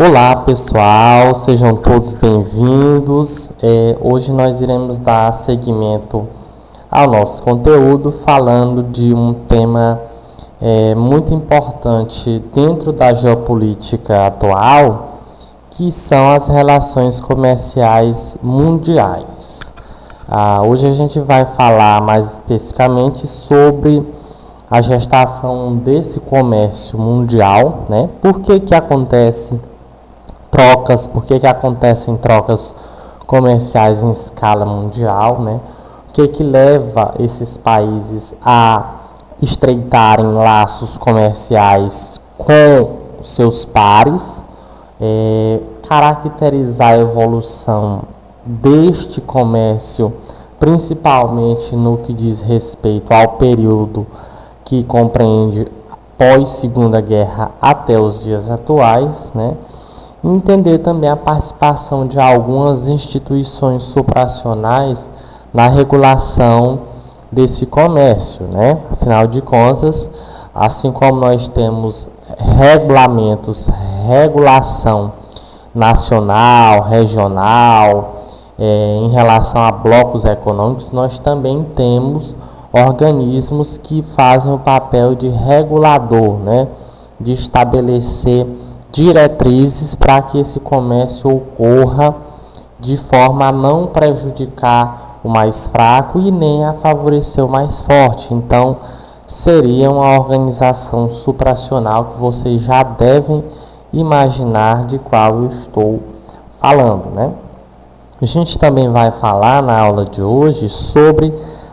Olá pessoal, sejam todos bem-vindos. Hoje nós iremos dar seguimento ao nosso conteúdo falando de um tema muito importante dentro da geopolítica atual, que são as relações comerciais mundiais. Hoje a gente vai falar mais especificamente sobre a gestação desse comércio mundial, né? Por que acontece trocas, por que acontecem trocas comerciais em escala mundial, né? O que leva esses países a estreitarem laços comerciais com seus pares, caracterizar a evolução deste comércio, principalmente no que diz respeito ao período que compreende pós Segunda Guerra até os dias atuais, né? Entender também a participação de algumas instituições supranacionais na regulação desse comércio, né? Afinal de contas, assim como nós temos regulamentos, regulação nacional, regional, em relação a blocos econômicos, nós também temos organismos que fazem o papel de regulador, né? De estabelecer diretrizes para que esse comércio ocorra de forma a não prejudicar o mais fraco e nem a favorecer o mais forte. Então, seria uma organização supranacional que vocês já devem imaginar de qual eu estou falando, né? A gente também vai falar na aula de hoje sobre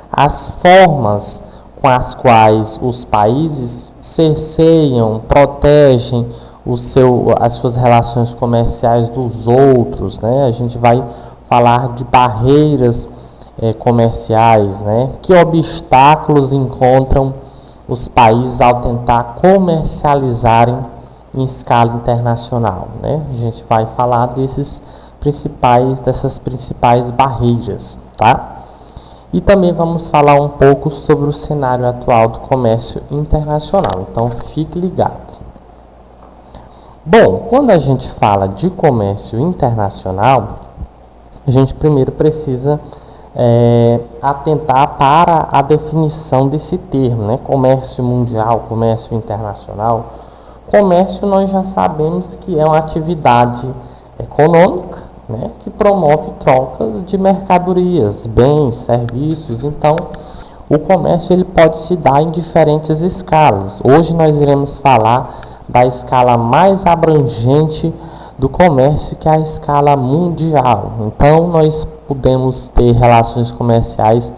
as formas com as quais os países cerceiam, protegem as suas relações comerciais dos outros, né? A gente vai falar de barreiras comerciais, né? Que obstáculos encontram os países ao tentar comercializarem em escala internacional, né? A gente vai falar dessas principais barreiras, tá? E também vamos falar um pouco sobre o cenário atual do comércio internacional. Então, fique ligado. Bom, quando a gente fala de comércio internacional, a gente primeiro precisa atentar para a definição desse termo, né? Comércio mundial, comércio internacional. Comércio nós já sabemos que é uma atividade econômica, né? Que promove trocas de mercadorias, bens, serviços. Então, o comércio ele pode se dar em diferentes escalas. Hoje nós iremos falar da escala mais abrangente do comércio, que é a escala mundial. Então, nós podemos ter relações comerciais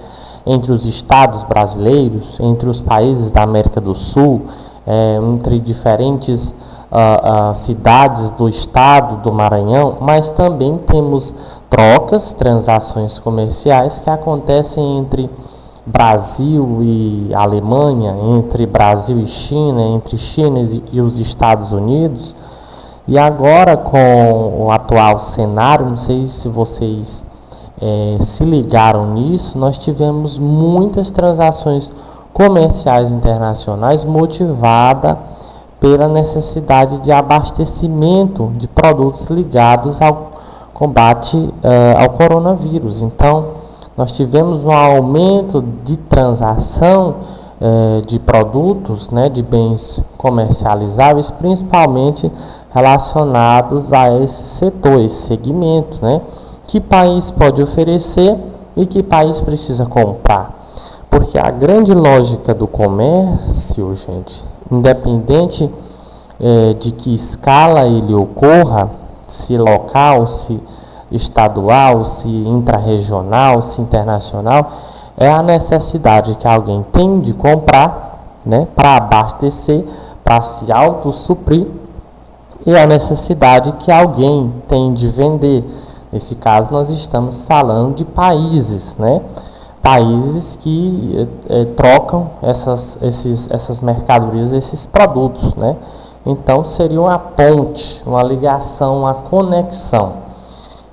entre os estados brasileiros, entre os países da América do Sul, entre diferentes cidades do estado do Maranhão, mas também temos trocas, transações comerciais que acontecem entre Brasil e Alemanha, entre Brasil e China, entre China e os Estados Unidos. E agora, com o atual cenário, não sei se vocês se ligaram nisso, nós tivemos muitas transações comerciais internacionais motivadas pela necessidade de abastecimento de produtos ligados ao combate ao coronavírus. Então, nós tivemos um aumento de transação de produtos, né, de bens comercializáveis, principalmente relacionados a esse setor, esse segmento, né? Que país pode oferecer e que país precisa comprar. Porque a grande lógica do comércio, gente, independente de que escala ele ocorra, se local, se estadual, se intrarregional, se internacional, é a necessidade que alguém tem de comprar, né, para abastecer, para se autossuprir, e a necessidade que alguém tem de vender. Nesse caso, nós estamos falando de países, né, países que trocam essas mercadorias, esses produtos, né. Então, seria uma ponte, uma ligação, uma conexão.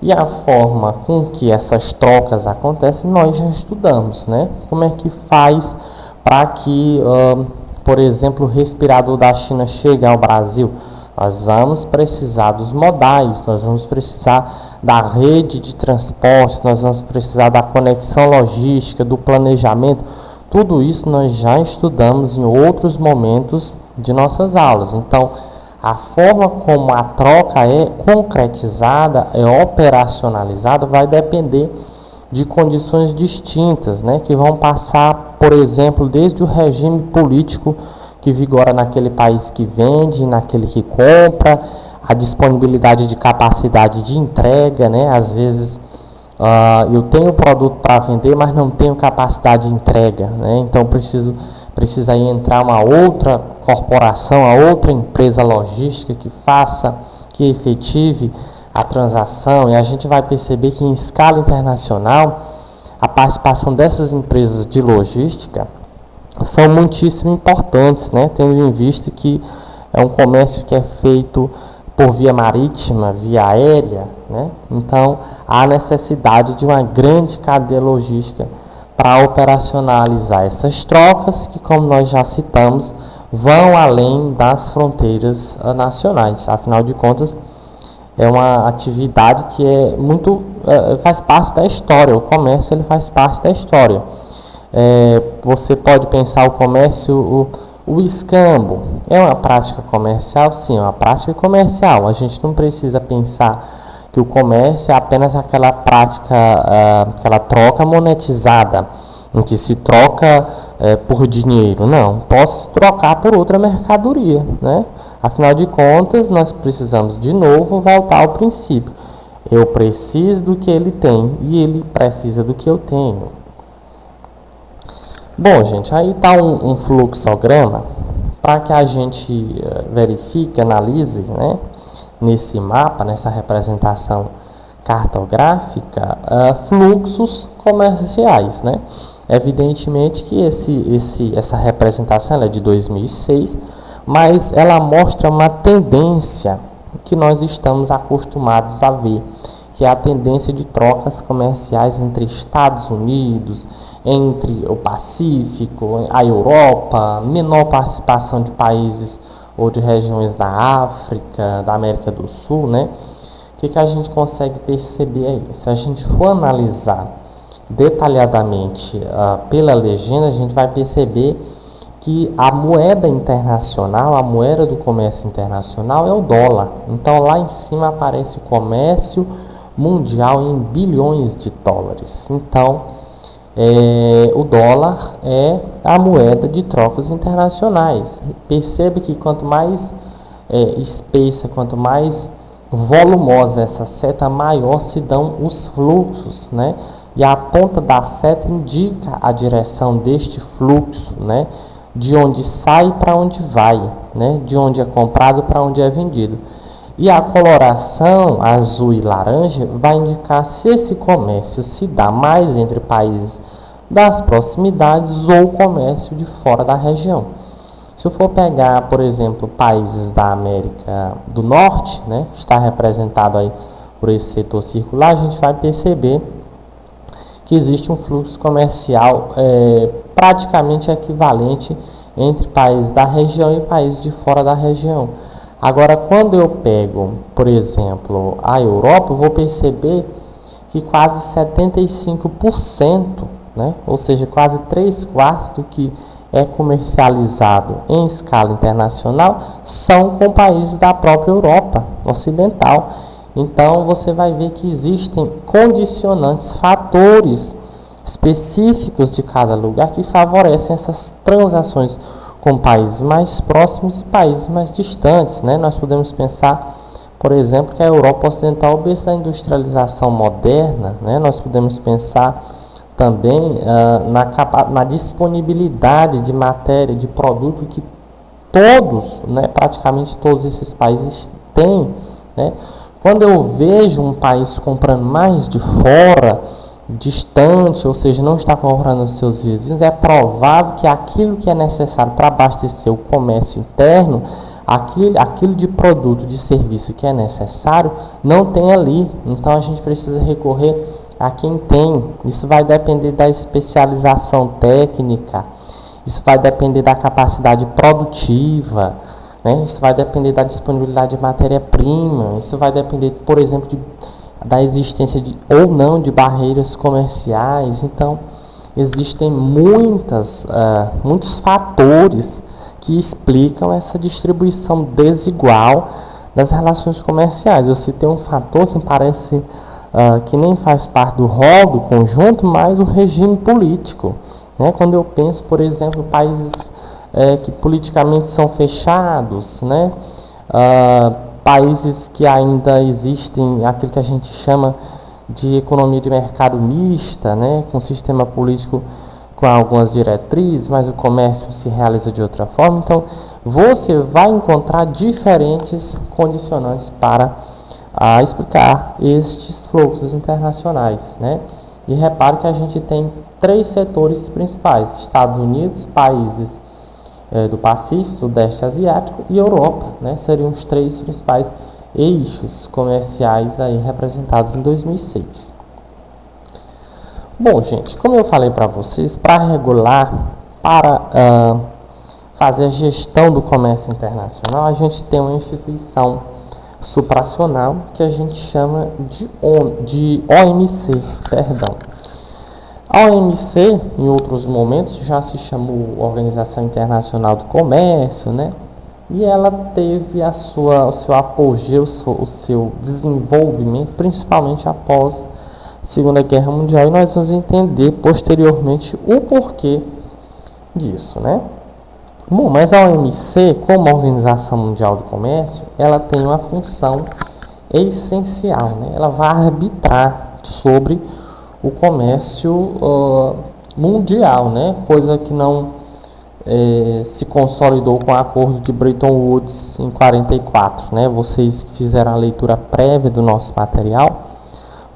E a forma com que essas trocas acontecem, nós já estudamos, né? Como é que faz para que, por exemplo, o respirador da China chegue ao Brasil? Nós vamos precisar dos modais, nós vamos precisar da rede de transporte, nós vamos precisar da conexão logística, do planejamento. Tudo isso nós já estudamos em outros momentos de nossas aulas. Então, a forma como a troca é concretizada, é operacionalizada, vai depender de condições distintas, né, que vão passar, por exemplo, desde o regime político que vigora naquele país que vende, naquele que compra, a disponibilidade de capacidade de entrega, né, às vezes eu tenho produto para vender, mas não tenho capacidade de entrega, né, então precisa aí entrar uma outra corporação, a outra empresa logística que efetive a transação, e a gente vai perceber que em escala internacional a participação dessas empresas de logística são muitíssimo importantes, né? Tendo em vista que é um comércio que é feito por via marítima, via aérea, né? Então há necessidade de uma grande cadeia logística para operacionalizar essas trocas que, como nós já citamos, vão além das fronteiras nacionais. Afinal de contas, é uma atividade que é muito faz parte da história. O comércio ele faz parte da história. Você pode pensar o comércio, o escambo é uma prática comercial? Sim, é uma prática comercial. A gente não precisa pensar que o comércio é apenas aquela prática, aquela troca monetizada, em que se troca por dinheiro. Não, posso trocar por outra mercadoria, né? Afinal de contas, nós precisamos de novo voltar ao princípio. Eu preciso do que ele tem e ele precisa do que eu tenho. Bom, gente, aí está um fluxograma para que a gente verifique, analise, né, nesse mapa, nessa representação cartográfica, fluxos comerciais, né? Evidentemente que essa representação é de 2006, mas ela mostra uma tendência que nós estamos acostumados a ver, que é a tendência de trocas comerciais entre Estados Unidos, entre o Pacífico, a Europa, menor participação de países ou de regiões da África, da América do Sul, né? O que a gente consegue perceber aí? Se a gente for analisar detalhadamente pela legenda, a gente vai perceber que a moeda internacional, a moeda do comércio internacional é o dólar. Então lá em cima aparece o comércio mundial em bilhões de dólares. Então o dólar é a moeda de trocas internacionais. Perceba que quanto mais espessa, quanto mais volumosa essa seta, maior se dão os fluxos, né? E a ponta da seta indica a direção deste fluxo, né? De onde sai para onde vai, né? De onde é comprado para onde é vendido. E a coloração azul e laranja vai indicar se esse comércio se dá mais entre países das proximidades ou comércio de fora da região. Se eu for pegar, por exemplo, países da América do Norte, né? Está representado aí por esse setor circular, a gente vai perceber que existe um fluxo comercial praticamente equivalente entre países da região e países de fora da região. Agora, quando eu pego, por exemplo, a Europa, eu vou perceber que quase 75%, né, ou seja, quase 3/4 do que é comercializado em escala internacional são com países da própria Europa Ocidental. Então, você vai ver que existem condicionantes, fatores específicos de cada lugar que favorecem essas transações com países mais próximos e países mais distantes, né? Nós podemos pensar, por exemplo, que a Europa Ocidental é o berço da industrialização moderna, né? Nós podemos pensar também na disponibilidade de matéria, de produto que todos, né, praticamente todos esses países têm, né? Quando eu vejo um país comprando mais de fora, distante, ou seja, não está comprando os seus vizinhos, é provável que aquilo que é necessário para abastecer o comércio interno, aquilo de produto, de serviço que é necessário, não tem ali. Então a gente precisa recorrer a quem tem. Isso vai depender da especialização técnica, isso vai depender da capacidade produtiva, né? Isso vai depender da disponibilidade de matéria-prima, isso vai depender, por exemplo, da existência ou não de barreiras comerciais. Então, existem muitos fatores que explicam essa distribuição desigual das relações comerciais. Eu citei um fator que parece que nem faz parte do rol do conjunto, mas o regime político. Né? Quando eu penso, por exemplo, países que politicamente são fechados, né? Países que ainda existem aquilo que a gente chama de economia de mercado mista, né? Com sistema político com algumas diretrizes, mas o comércio se realiza de outra forma. Então, você vai encontrar diferentes condicionantes para explicar estes fluxos internacionais, né? E repare que a gente tem 3 setores principais: Estados Unidos, países do Pacífico, Sudeste Asiático e Europa, né? Seriam os 3 principais eixos comerciais aí representados em 2006. Bom, gente, como eu falei para vocês, para regular, para fazer a gestão do comércio internacional, a gente tem uma instituição supranacional que a gente chama de OMC, perdão. A OMC, em outros momentos, já se chamou Organização Internacional do Comércio, né? E ela teve o seu apogeu, o seu desenvolvimento, principalmente após a Segunda Guerra Mundial, e nós vamos entender posteriormente o porquê disso, né? Bom, mas a OMC, como Organização Mundial do Comércio, ela tem uma função essencial, né? Ela vai arbitrar sobre o comércio mundial, né? Coisa que não se consolidou com o acordo de Bretton Woods em 44, né? Vocês que fizeram a leitura prévia do nosso material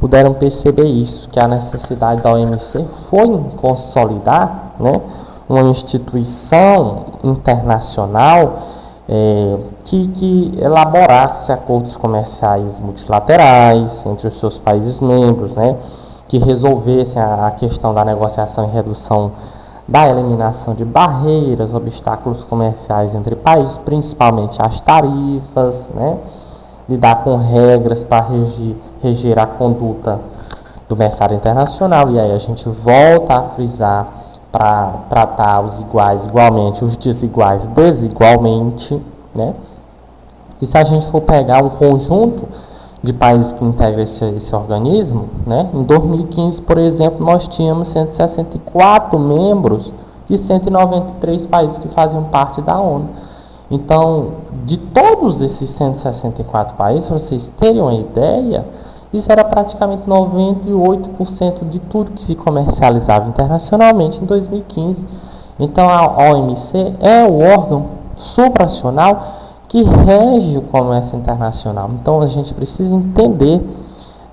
puderam perceber isso, que a necessidade da OMC foi em consolidar, né, uma instituição internacional que elaborasse acordos comerciais multilaterais entre os seus países membros, né, que resolvessem a questão da negociação e redução da eliminação de barreiras, obstáculos comerciais entre países, principalmente as tarifas, né, lidar com regras para reger a conduta do mercado internacional. E aí a gente volta a frisar para tratar os iguais igualmente, os desiguais desigualmente, né? E se a gente for pegar um conjunto de países que integram esse organismo, né? Em 2015, por exemplo, nós tínhamos 164 membros de 193 países que faziam parte da ONU. Então, de todos esses 164 países, para vocês terem uma ideia, isso era praticamente 98% de tudo que se comercializava internacionalmente em 2015. Então, a OMC é o órgão supranacional que rege o comércio internacional. Então, a gente precisa entender,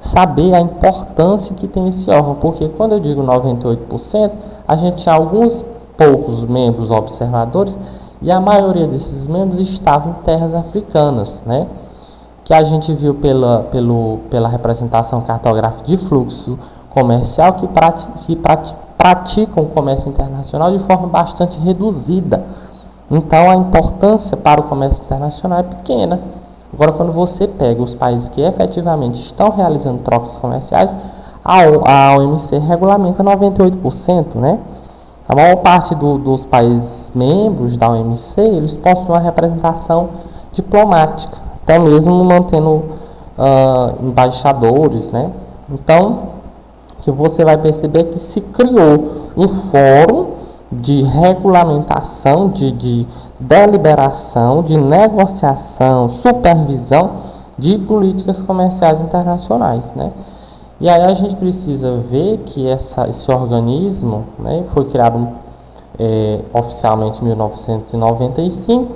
saber a importância que tem esse órgão, porque quando eu digo 98%, a gente tinha alguns poucos membros observadores, e a maioria desses membros estavam em terras africanas, né? Que a gente viu pela representação cartográfica de fluxo comercial que praticam o comércio internacional de forma bastante reduzida. Então, a importância para o comércio internacional é pequena. Agora, quando você pega os países que efetivamente estão realizando trocas comerciais, a OMC regulamenta 98%, né? A maior parte dos países membros da OMC, eles possuem uma representação diplomática, até mesmo mantendo embaixadores, né? Então, o que você vai perceber é que se criou um fórum de regulamentação, de deliberação, de negociação, supervisão de políticas comerciais internacionais, né? E aí a gente precisa ver que esse organismo, né, foi criado oficialmente em 1995,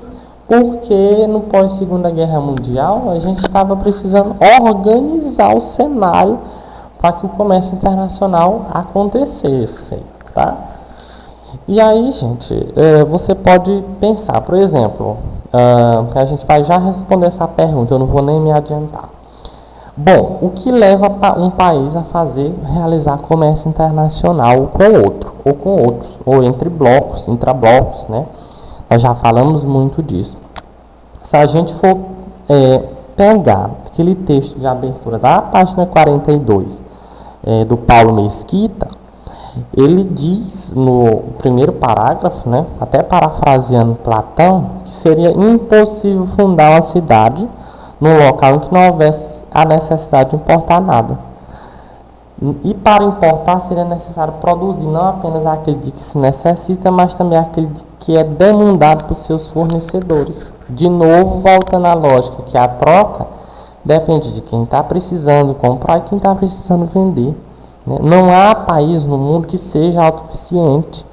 porque no pós-Segunda Guerra Mundial a gente estava precisando organizar o cenário para que o comércio internacional acontecesse, tá? E aí, gente, você pode pensar, por exemplo, a gente vai já responder essa pergunta, eu não vou nem me adiantar. Bom, o que leva um país a realizar comércio internacional com outro, ou com outros, ou entre blocos, intrablocos, né? Nós já falamos muito disso. Se a gente for pegar aquele texto de abertura da página 42 do Paulo Mesquita, ele diz no primeiro parágrafo, né, até parafraseando Platão, que seria impossível fundar uma cidade num local em que não houvesse a necessidade de importar nada. E para importar seria necessário produzir não apenas aquele de que se necessita, mas também aquele de que é demandado por seus fornecedores. De novo, voltando à lógica que a troca depende de quem está precisando comprar e quem está precisando vender. Não há país no mundo que seja autossuficiente.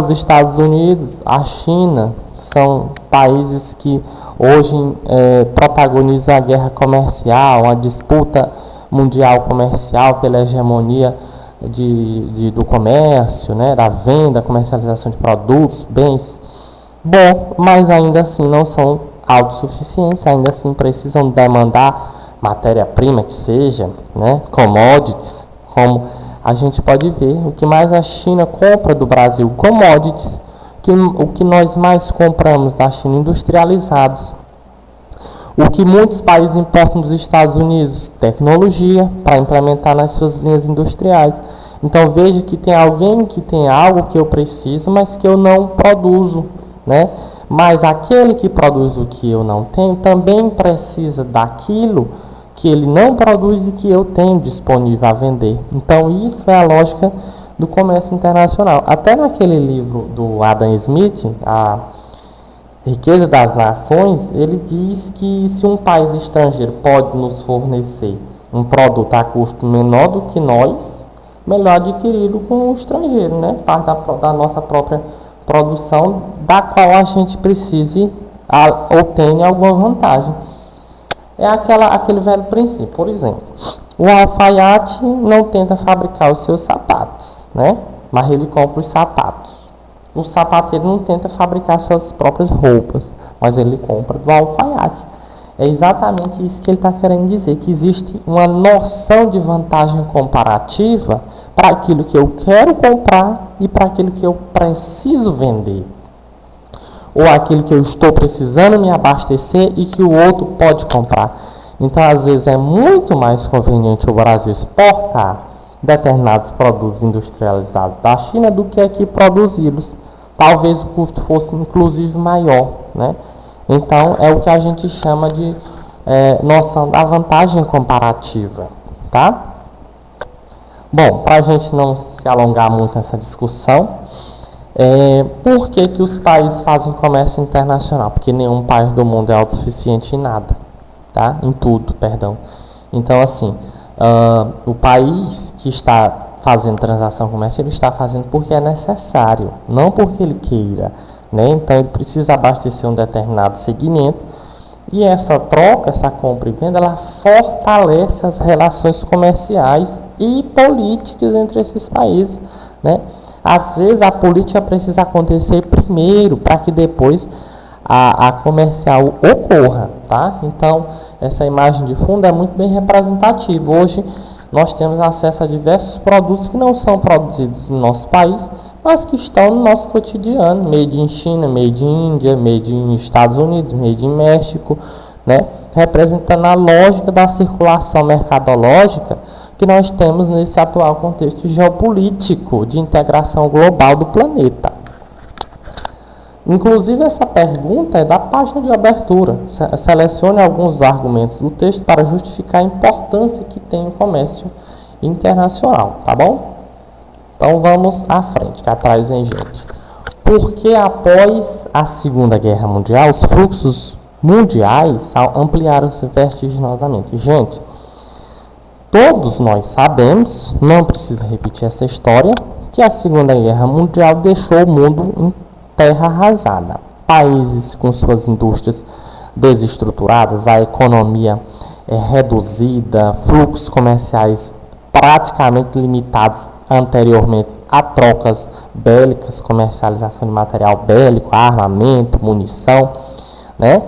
Os Estados Unidos, a China, são países que hoje protagonizam a guerra comercial, a disputa mundial comercial pela hegemonia do comércio, né, da venda, comercialização de produtos, bens. Bom, mas ainda assim não são autossuficientes, ainda assim precisam demandar matéria-prima que seja, né, commodities, como a gente pode ver. O que mais a China compra do Brasil? Commodities. O que nós mais compramos da China? Industrializados. O que muitos países importam dos Estados Unidos? Tecnologia, para implementar nas suas linhas industriais. Então veja que tem alguém que tem algo que eu preciso, mas que eu não produzo, né? Mas aquele que produz o que eu não tenho também precisa daquilo que ele não produz e que eu tenho disponível a vender. Então isso é a lógica do comércio internacional. Até naquele livro do Adam Smith, A Riqueza das Nações, ele diz que se um país estrangeiro pode nos fornecer um produto a custo menor do que nós, melhor adquiri-lo com o estrangeiro, né? Parte da nossa própria produção, da qual a gente precise obtenha alguma vantagem. É aquele velho princípio. Por exemplo, o alfaiate não tenta fabricar os seus sapatos, né? Mas ele compra os sapatos. O sapateiro não tenta fabricar suas próprias roupas, mas ele compra do alfaiate. É exatamente isso que ele está querendo dizer, que existe uma noção de vantagem comparativa para aquilo que eu quero comprar e para aquilo que eu preciso vender. Ou aquilo que eu estou precisando me abastecer e que o outro pode comprar. Então, às vezes, é muito mais conveniente o Brasil exportar determinados produtos industrializados da China do que aqui produzi-los. Talvez o custo fosse, inclusive, maior, né? Então, é o que a gente chama de noção da vantagem comparativa, tá? Bom, para a gente não se alongar muito nessa discussão, por que os países fazem comércio internacional? Porque nenhum país do mundo é autossuficiente em nada, tá? Em tudo, perdão. Então, assim, o país que está fazendo transação comercial, ele está fazendo porque é necessário, não porque ele queira, né? Então, ele precisa abastecer um determinado segmento e essa troca, essa compra e venda, ela fortalece as relações comerciais e políticas entre esses países, né? Às vezes a política precisa acontecer primeiro para que depois a comercial ocorra, tá? Então, essa imagem de fundo é muito bem representativa. Hoje nós temos acesso a diversos produtos que não são produzidos no nosso país, mas que estão no nosso cotidiano, made in China, made in Índia, made in Estados Unidos, made in México, né? Representando a lógica da circulação mercadológica que nós temos nesse atual contexto geopolítico de integração global do planeta. Inclusive, essa pergunta é da página de abertura. Selecione alguns argumentos do texto para justificar a importância que tem o comércio internacional, tá bom? Então, vamos à frente, que atrás vem gente. Porque após a Segunda Guerra Mundial, os fluxos mundiais ampliaram-se vertiginosamente. Gente, todos nós sabemos, não preciso repetir essa história, que a Segunda Guerra Mundial deixou o mundo em terra arrasada. Países com suas indústrias desestruturadas, a economia reduzida, fluxos comerciais praticamente limitados anteriormente a trocas bélicas, comercialização de material bélico, armamento, munição, né?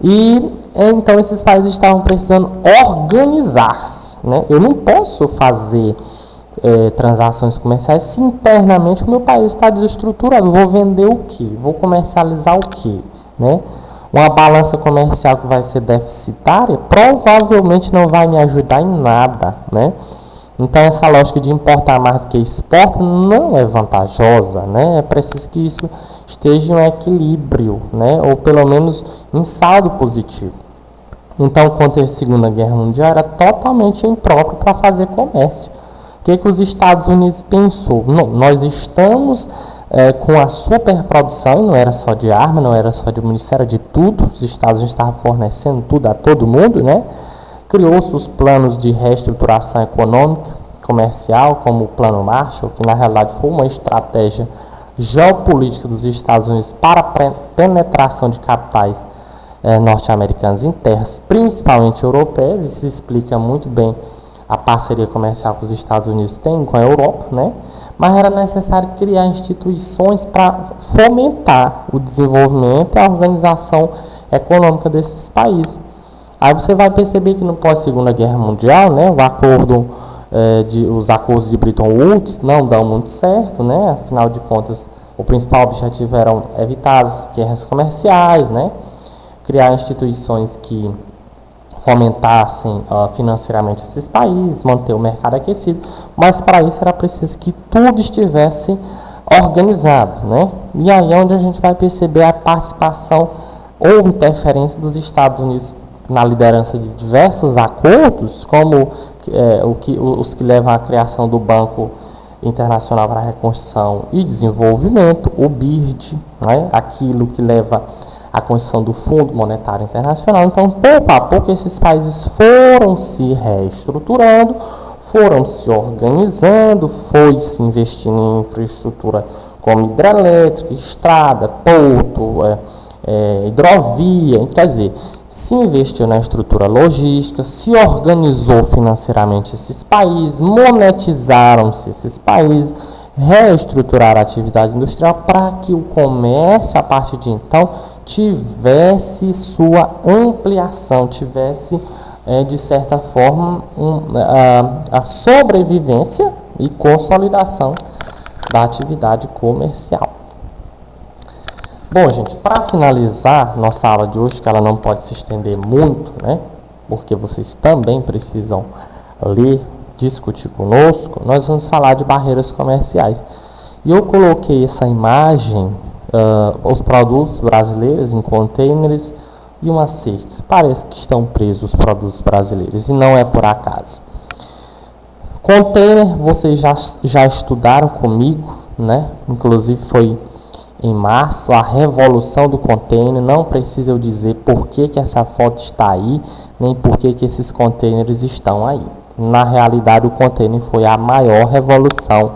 E então esses países estavam precisando organizar-se, né? Eu não posso fazer transações comerciais se internamente o meu país está desestruturado. Vou vender o quê? Vou comercializar o quê? Né? Uma balança comercial que vai ser deficitária provavelmente não vai me ajudar em nada, né? Então, essa lógica de importar mais do que exporta não é vantajosa, né? É preciso que isso esteja em equilíbrio, né? Ou pelo menos em saldo positivo. Então, o contexto da Segunda Guerra Mundial era totalmente impróprio para fazer comércio. O que os Estados Unidos pensou? Não, nós estamos com a superprodução, e não era só de arma, não era só de munição, era de tudo. Os Estados Unidos estavam fornecendo tudo a todo mundo, né? Criou-se os planos de reestruturação econômica, comercial, como o Plano Marshall, que na realidade foi uma estratégia geopolítica dos Estados Unidos para a penetração de capitais norte-americanos em terras, principalmente europeias. Isso explica muito bem a parceria comercial que os Estados Unidos têm com a Europa, né? Mas era necessário criar instituições para fomentar o desenvolvimento e a organização econômica desses países. Aí você vai perceber que no pós-Segunda Guerra Mundial, né, os acordos de Bretton Woods não dão muito certo, né? Afinal de contas, o principal objetivo era evitar as guerras comerciais, né? Criar instituições que fomentassem financeiramente esses países, manter o mercado aquecido, mas para isso era preciso que tudo estivesse organizado, né? E aí é onde a gente vai perceber a participação ou interferência dos Estados Unidos na liderança de diversos acordos, como os que levam à criação do Banco Internacional para a Reconstrução e Desenvolvimento, o BIRD, né? Aquilo que leva à construção do Fundo Monetário Internacional. Então, pouco a pouco, esses países foram se reestruturando, foram se organizando, foi se investindo em infraestrutura como hidrelétrica, estrada, porto, hidrovia, quer dizer, se investiu na estrutura logística, se organizou financeiramente esses países, monetizaram-se esses países, reestruturaram a atividade industrial para que o comércio, a partir de então, tivesse sua ampliação, tivesse, de certa forma, a sobrevivência e consolidação da atividade comercial. Bom, gente, para finalizar nossa aula de hoje, que ela não pode se estender muito, né? Porque vocês também precisam ler, discutir conosco, nós vamos falar de barreiras comerciais. E eu coloquei essa imagem, os produtos brasileiros em containers e uma cerca. Parece que estão presos os produtos brasileiros, e não é por acaso. Container, vocês já estudaram comigo, né? Inclusive foi em março, a revolução do container. Não precisa eu dizer por que essa foto está aí, nem por que esses containers estão aí. Na realidade, o container foi a maior revolução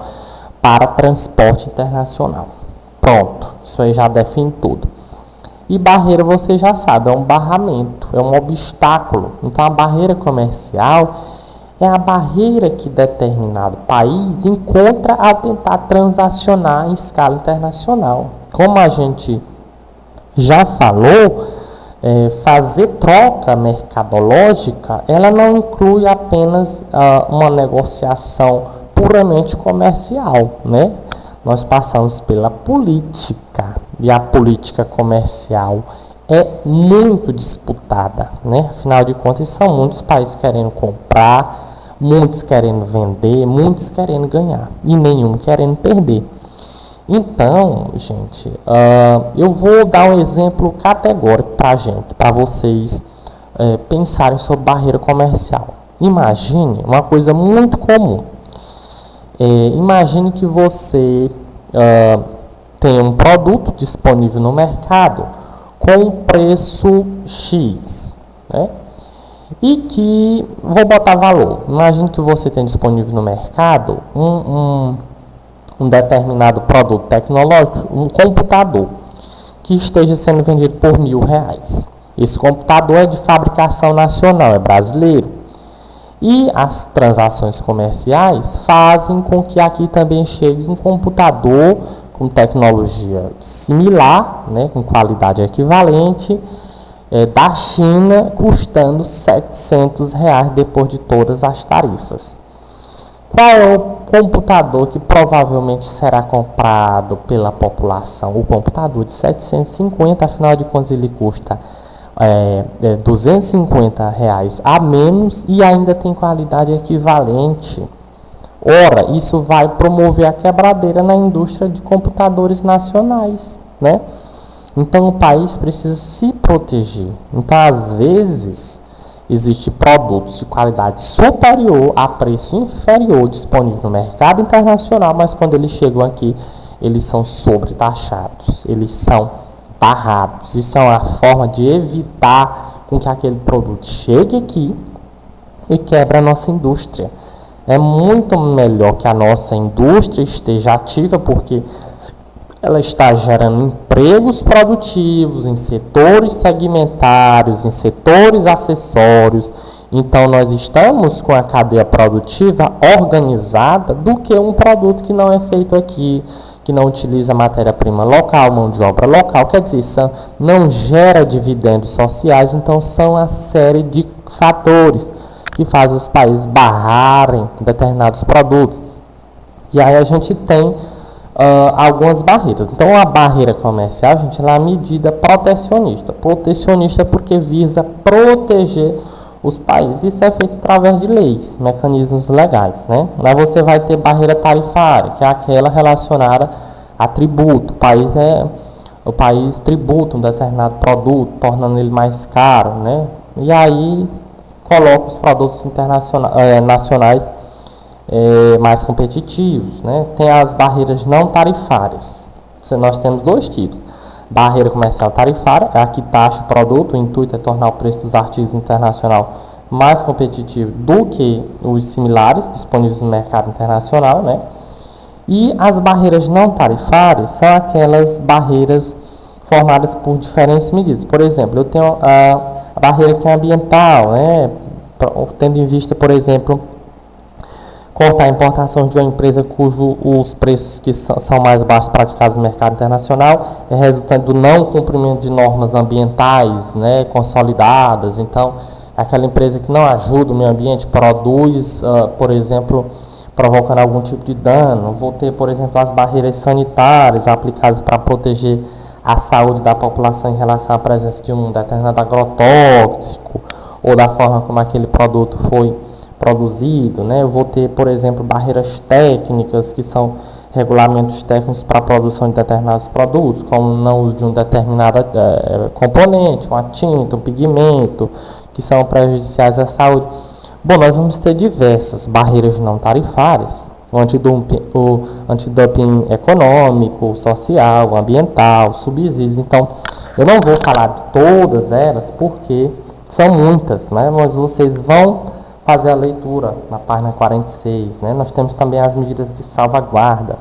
para transporte internacional. Pronto, isso aí já define tudo. E barreira, você já sabe, é um barramento, é um obstáculo. Então, a barreira comercial é a barreira que determinado país encontra ao tentar transacionar em escala internacional. Como a gente já falou, fazer troca mercadológica, ela não inclui apenas uma negociação puramente comercial, né? Nós passamos pela política, e a política comercial é muito disputada, né? Afinal de contas, são muitos países querendo comprar, muitos querendo vender, muitos querendo ganhar e nenhum querendo perder. Então, gente, eu vou dar um exemplo categórico para vocês pensarem sobre barreira comercial. Imagine uma coisa muito comum. Imagine que você tem um produto disponível no mercado com preço X, né? E que, vou botar valor, imagine que você tem disponível no mercado um determinado produto tecnológico, um computador, que esteja sendo vendido por R$1.000. Esse computador é de fabricação nacional, é brasileiro. E as transações comerciais fazem com que aqui também chegue um computador com tecnologia similar, né, com qualidade equivalente, da China, custando R$700 depois de todas as tarifas. Qual é o computador que provavelmente será comprado pela população? O computador de 750, afinal de contas ele custa R$ 250 a menos e ainda tem qualidade equivalente. Ora, isso vai promover a quebradeira na indústria de computadores nacionais, né? Então o país precisa se proteger. Então, às vezes, existem produtos de qualidade superior a preço inferior disponível no mercado internacional, mas quando eles chegam aqui, eles são sobretaxados, eles são barrados. Isso é uma forma de evitar com que aquele produto chegue aqui e quebre a nossa indústria. É muito melhor que a nossa indústria esteja ativa, porque ela está gerando empregos produtivos em setores segmentários, em setores acessórios. Então, nós estamos com a cadeia produtiva organizada do que um produto que não é feito aqui, que não utiliza matéria-prima local, mão de obra local. Quer dizer, não gera dividendos sociais. Então, são a série de fatores que fazem os países barrarem determinados produtos. E aí a gente tem algumas barreiras. Então, a barreira comercial, gente, ela é uma medida protecionista. Protecionista porque visa proteger os países. Isso é feito através de leis, mecanismos legais, né? Lá você vai ter barreira tarifária, que é aquela relacionada a tributo. O país tributa um determinado produto, tornando ele mais caro, né? E aí coloca os produtos nacionais mais competitivos, né? Tem as barreiras não tarifárias. Nós temos dois tipos. Barreira comercial tarifária, é a que taxa o produto, o intuito é tornar o preço dos artigos internacional mais competitivo do que os similares disponíveis no mercado internacional, né? E as barreiras não tarifárias são aquelas barreiras formadas por diferentes medidas. Por exemplo, eu tenho a barreira que é ambiental, né? Tendo em vista, por exemplo, cortar a importação de uma empresa cujos preços que são mais baixos praticados no mercado internacional é resultante do não cumprimento de normas ambientais, né, consolidadas. Então, aquela empresa que não ajuda o meio ambiente, produz, por exemplo, provocando algum tipo de dano. Vou ter, por exemplo, as barreiras sanitárias aplicadas para proteger a saúde da população em relação à presença de um determinado agrotóxico ou da forma como aquele produto foi produzido, né? Eu vou ter, por exemplo, barreiras técnicas, que são regulamentos técnicos para a produção de determinados produtos, como não uso de um determinado componente, uma tinta, um pigmento, que são prejudiciais à saúde. Bom, nós vamos ter diversas barreiras não tarifárias, o antidumping econômico, social, ambiental, subsídios. Então, eu não vou falar de todas elas, porque são muitas, né? Mas vocês vão fazer a leitura na página 46, né? Nós temos também as medidas de salvaguarda.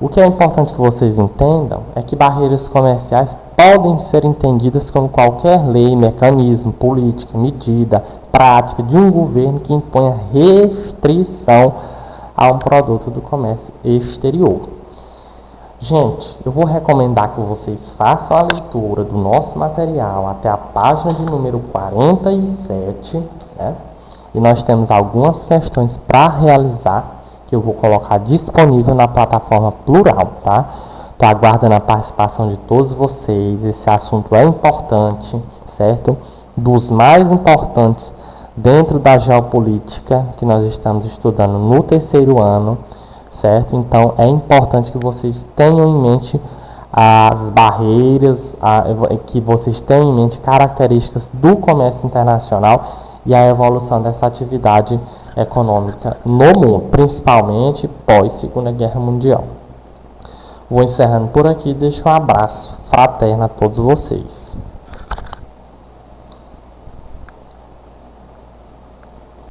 O que é importante que vocês entendam é que barreiras comerciais podem ser entendidas como qualquer lei, mecanismo, política, medida, prática de um governo que imponha restrição a um produto do comércio exterior. Gente, eu vou recomendar que vocês façam a leitura do nosso material até a página de número 47, né? E nós temos algumas questões para realizar que eu vou colocar disponível na plataforma Plural, tá? Estou aguardando a participação de todos vocês. Esse assunto é importante, certo? Dos mais importantes dentro da geopolítica que nós estamos estudando no terceiro ano, certo? Então é importante que vocês tenham em mente as barreiras, que vocês tenham em mente características do comércio internacional e a evolução dessa atividade econômica no mundo, principalmente pós-Segunda Guerra Mundial. Vou encerrando por aqui, deixo um abraço fraterno a todos vocês.